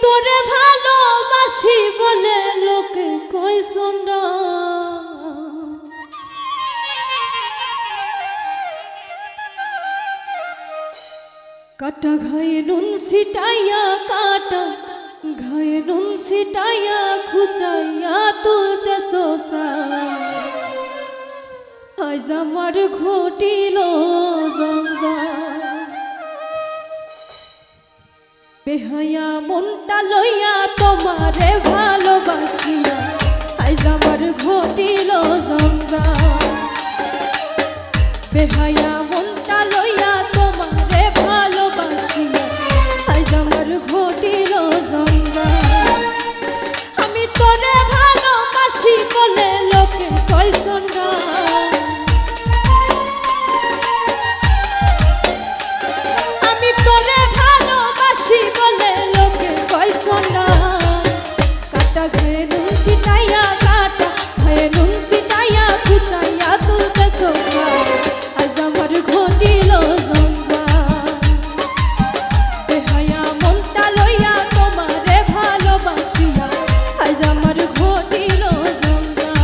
তোরে ভালোবাসি বলে লোকে কইছো না, কাটা ঘায়ে নুন ছিটাইয়া কাটা ঘায়ে নুন ছিটাইয়া খুচাইয়া তুলতেছো আজ আমার ঘটিল জঞ্জাল। বেহায়া মনটা লইয়া তোমারে ভালোবাসিয়া আজ আমার ঘটিল জঞ্জাল। বেহায়া মনটা লইয়া তোমারে ভালোবাসিয়া আজ আমার ঘটিল জঞ্জাল। আমি তোরে ভালোবাসি বলে লোকে কইছো না, আমি তোরে ভালোবাসি বলে লোকে কইছো না, কাটা ঘায়ে নুন ছিটাইয়া কাটা ঘায়ে নুন ছিটাইয়া খুচাইয়া তুলতেছো আজ আমার ঘটিল জঞ্জাল। বেহায়া মনটা লইয়া তোমারে ভালোবাসিয়া আজ আমার ঘটিল জঞ্জাল।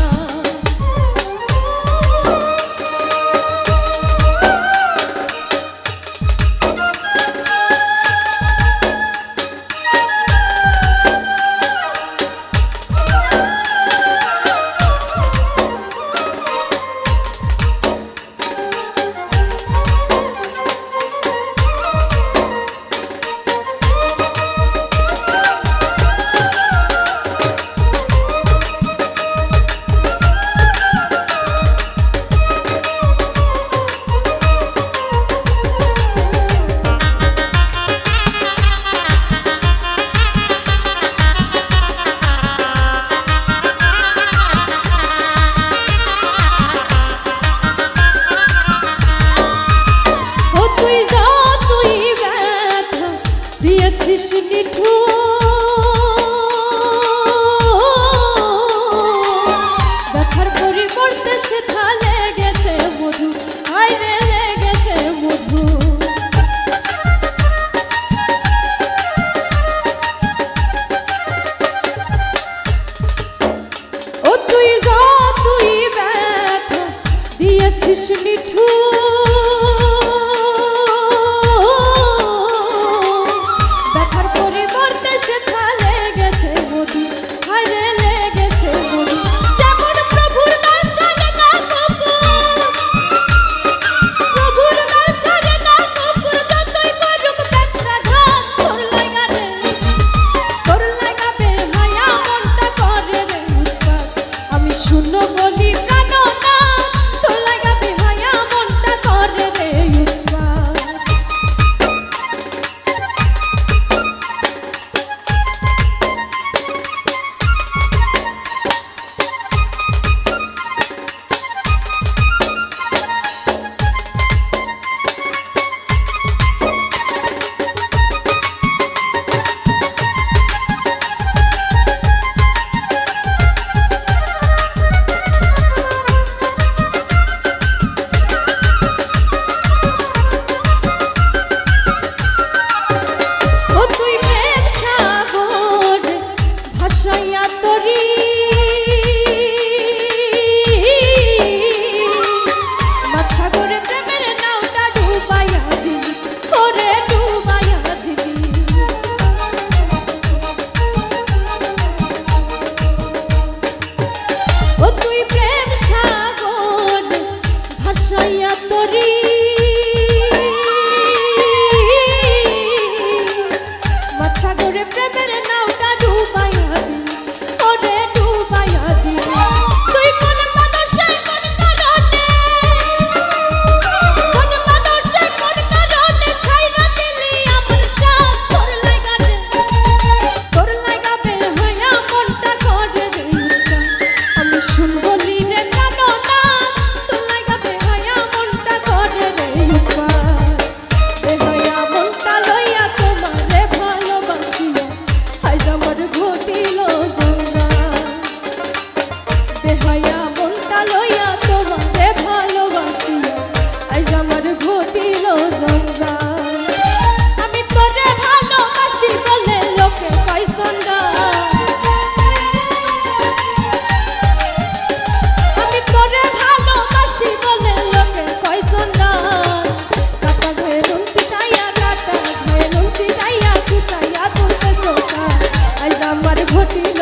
দিয়েছিস নিঠুর ব্যথার পরিবর্তে সেথা লেগেছে মধু, আইরে লেগেছে মধু। ও তুই যা তুই ব্যথা দিয়েছিস নিঠুর ব্যথার পরিবর্তে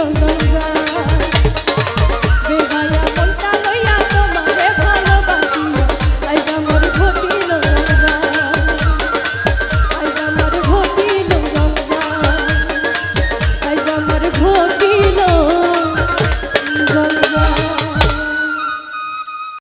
রোজার